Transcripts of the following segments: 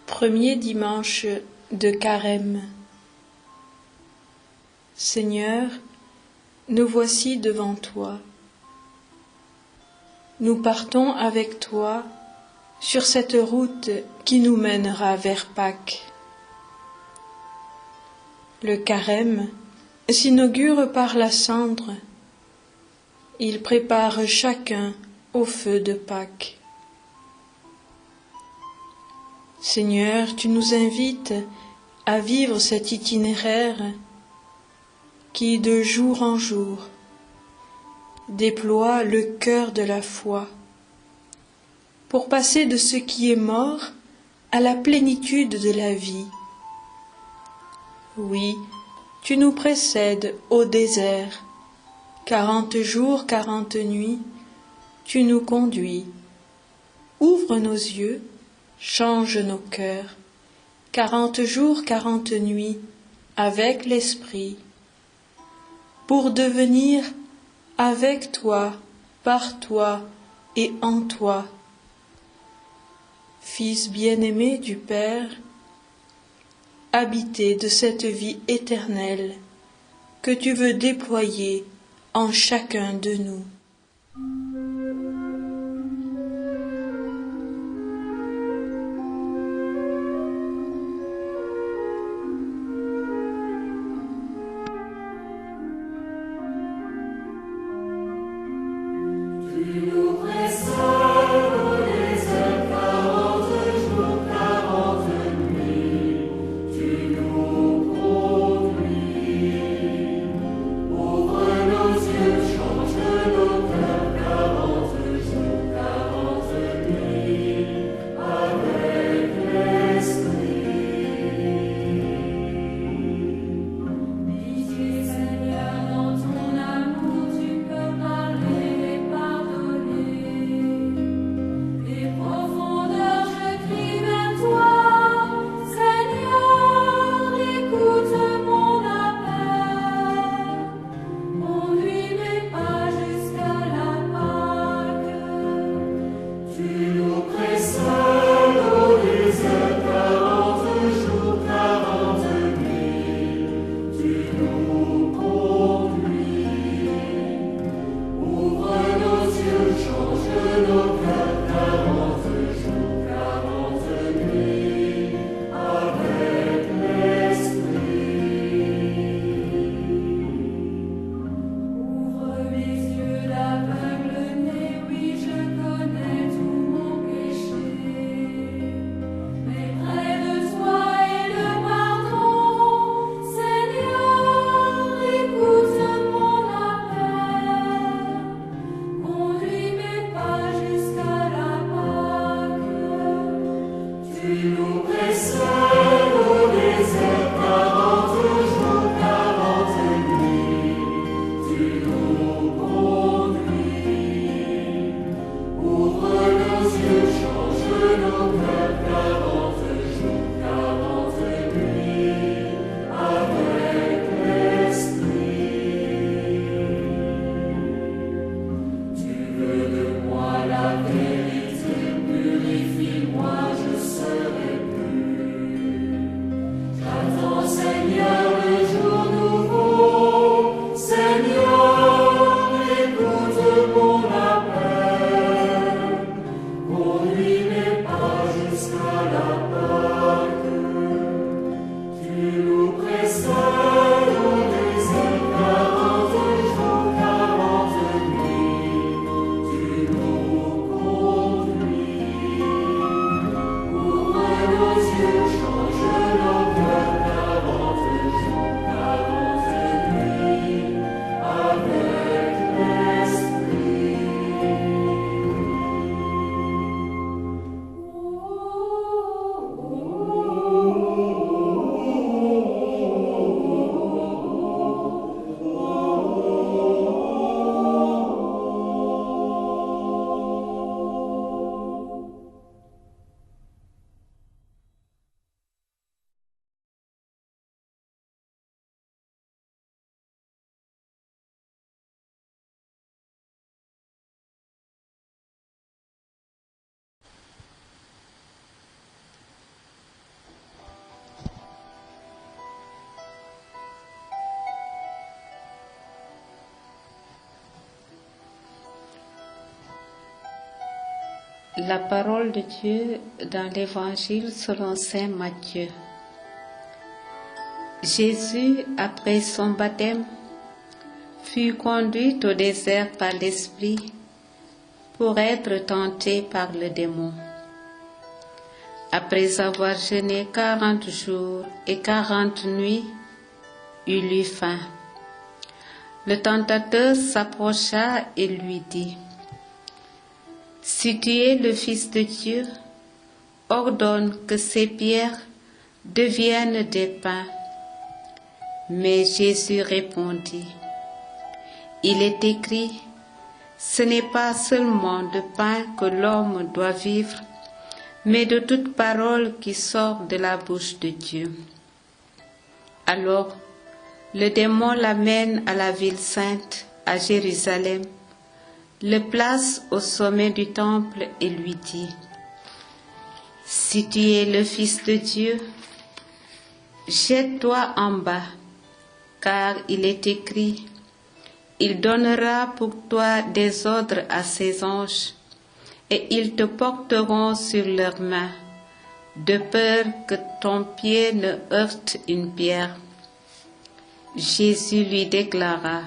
Premier dimanche de Carême. Seigneur, nous voici devant toi. Nous partons avec toi sur cette route qui nous mènera vers Pâques. Le Carême s'inaugure par la cendre. Il prépare chacun au feu de Pâques. Seigneur, tu nous invites à vivre cet itinéraire qui, de jour en jour, déploie le cœur de la foi pour passer de ce qui est mort à la plénitude de la vie. Oui, tu nous précèdes au désert. 40 jours, 40 nuits, tu nous conduis. Ouvre nos yeux, change nos cœurs. 40 jours, 40 nuits, avec l'Esprit, pour devenir avec toi, par toi et en toi, Fils bien-aimé du Père, habité de cette vie éternelle que tu veux déployer en chacun de nous. Conduis mes pas jusqu'à La parole de Dieu dans l'Évangile selon saint Matthieu. Jésus, après son baptême, fut conduit au désert par l'Esprit pour être tenté par le démon. Après avoir jeûné 40 jours et 40 nuits, il eut faim. Le tentateur s'approcha et lui dit: Si tu es le Fils de Dieu, ordonne que ces pierres deviennent des pains. Mais Jésus répondit: Il est écrit, ce n'est pas seulement de pain que l'homme doit vivre, mais de toute parole qui sort de la bouche de Dieu. Alors, le démon l'amène à la ville sainte, à Jérusalem, le place au sommet du temple et lui dit: Si tu es le Fils de Dieu, jette-toi en bas, car il est écrit: Il donnera pour toi des ordres à ses anges, et ils te porteront sur leurs mains, de peur que ton pied ne heurte une pierre. Jésus lui déclara: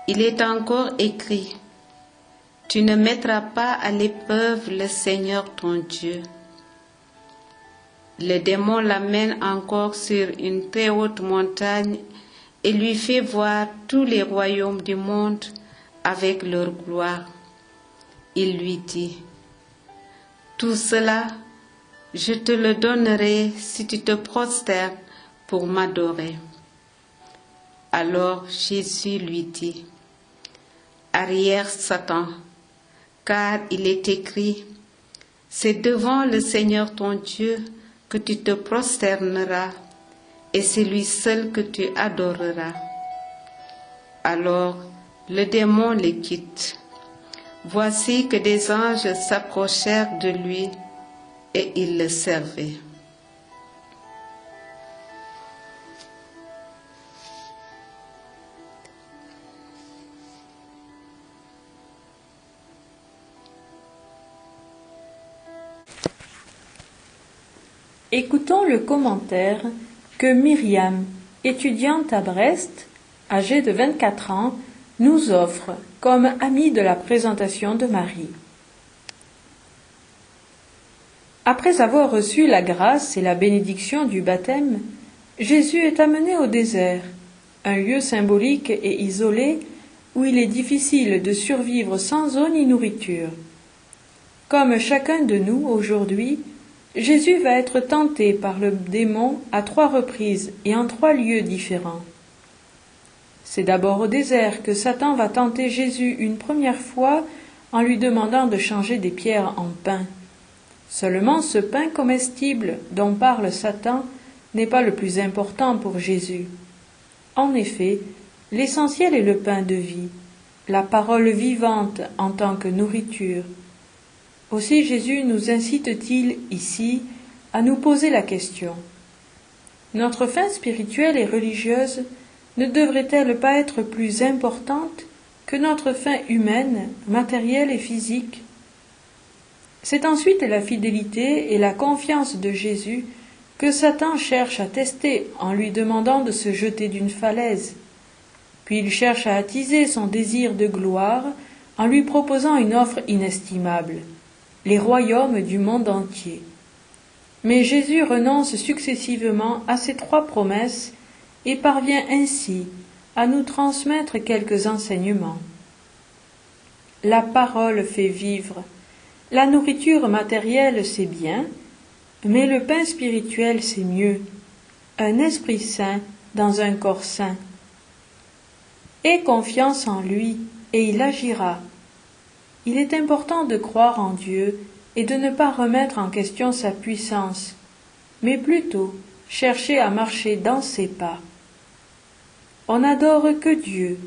Il est encore écrit, tu ne mettras pas à l'épreuve le Seigneur ton Dieu. Le démon l'amène encore sur une très haute montagne et lui fait voir tous les royaumes du monde avec leur gloire. Il lui dit: Tout cela, je te le donnerai si tu te prosternes pour m'adorer. Alors Jésus lui dit: Arrière, Satan, car il est écrit: C'est devant le Seigneur ton Dieu que tu te prosterneras, et c'est lui seul que tu adoreras. Alors le démon le quitte. Voici que des anges s'approchèrent de lui, et ils le servaient. Écoutons le commentaire que Myriam, étudiante à Brest, âgée de 24 ans, nous offre comme amie de la présentation de Marie. Après avoir reçu la grâce et la bénédiction du baptême, Jésus est amené au désert, un lieu symbolique et isolé où il est difficile de survivre sans eau ni nourriture. Comme chacun de nous aujourd'hui, Jésus va être tenté par le démon à 3 reprises et en 3 lieux différents. C'est d'abord au désert que Satan va tenter Jésus une première fois en lui demandant de changer des pierres en pain. Seulement ce pain comestible dont parle Satan n'est pas le plus important pour Jésus. En effet, l'essentiel est le pain de vie, la parole vivante en tant que nourriture. Aussi Jésus nous incite-t-il ici à nous poser la question: notre faim spirituelle et religieuse ne devrait-elle pas être plus importante que notre faim humaine, matérielle et physique? C'est ensuite la fidélité et la confiance de Jésus que Satan cherche à tester en lui demandant de se jeter d'une falaise. Puis il cherche à attiser son désir de gloire en lui proposant une offre inestimable: les royaumes du monde entier. Mais Jésus renonce successivement à ces 3 promesses et parvient ainsi à nous transmettre quelques enseignements. La parole fait vivre. La nourriture matérielle, c'est bien, mais le pain spirituel, c'est mieux. Un esprit saint dans un corps saint. Aie confiance en lui et il agira. Il est important de croire en Dieu et de ne pas remettre en question sa puissance, mais plutôt chercher à marcher dans ses pas. On n'adore que Dieu.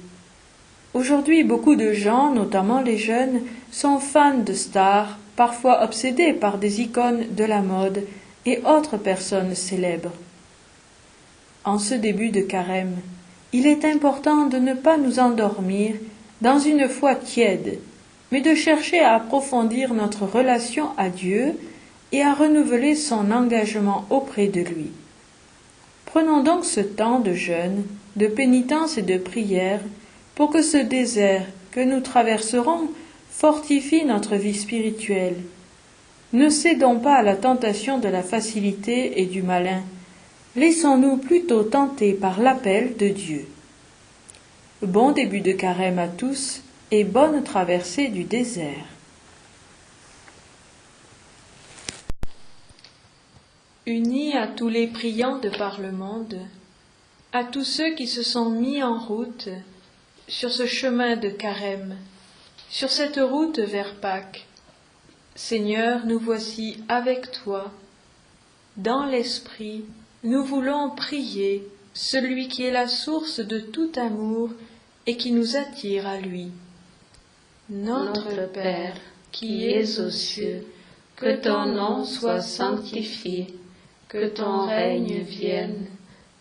Aujourd'hui, beaucoup de gens, notamment les jeunes, sont fans de stars, parfois obsédés par des icônes de la mode et autres personnes célèbres. En ce début de carême, il est important de ne pas nous endormir dans une foi tiède, mais de chercher à approfondir notre relation à Dieu et à renouveler son engagement auprès de lui. Prenons donc ce temps de jeûne, de pénitence et de prière pour que ce désert que nous traverserons fortifie notre vie spirituelle. Ne cédons pas à la tentation de la facilité et du malin. Laissons-nous plutôt tenter par l'appel de Dieu. Bon début de carême à tous et bonne traversée du désert. Unis à tous les priants de par le monde, à tous ceux qui se sont mis en route sur ce chemin de carême, sur cette route vers Pâques, Seigneur, nous voici avec toi. Dans l'esprit, nous voulons prier celui qui est la source de tout amour et qui nous attire à lui. Notre Père, qui es aux cieux, que ton nom soit sanctifié, que ton règne vienne,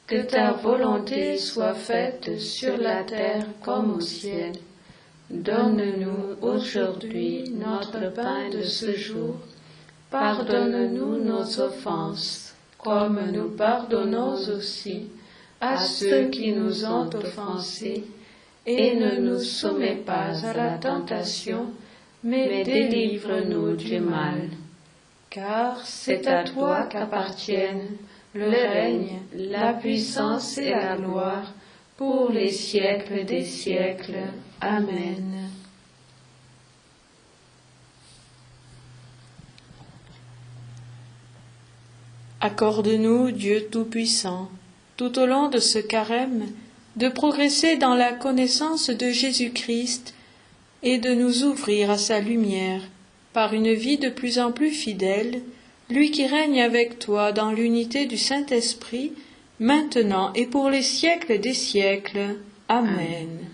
que ta volonté soit faite sur la terre comme au ciel. Donne-nous aujourd'hui notre pain de ce jour. Pardonne-nous nos offenses, comme nous pardonnons aussi à ceux qui nous ont offensés, et ne nous soumets pas à la tentation, mais délivre-nous du mal. Car c'est à toi qu'appartiennent le règne, la puissance et la gloire, pour les siècles des siècles. Amen. Accorde-nous, Dieu Tout-Puissant, tout au long de ce carême, de progresser dans la connaissance de Jésus-Christ et de nous ouvrir à sa lumière par une vie de plus en plus fidèle, lui qui règne avec toi dans l'unité du Saint-Esprit, maintenant et pour les siècles des siècles. Amen.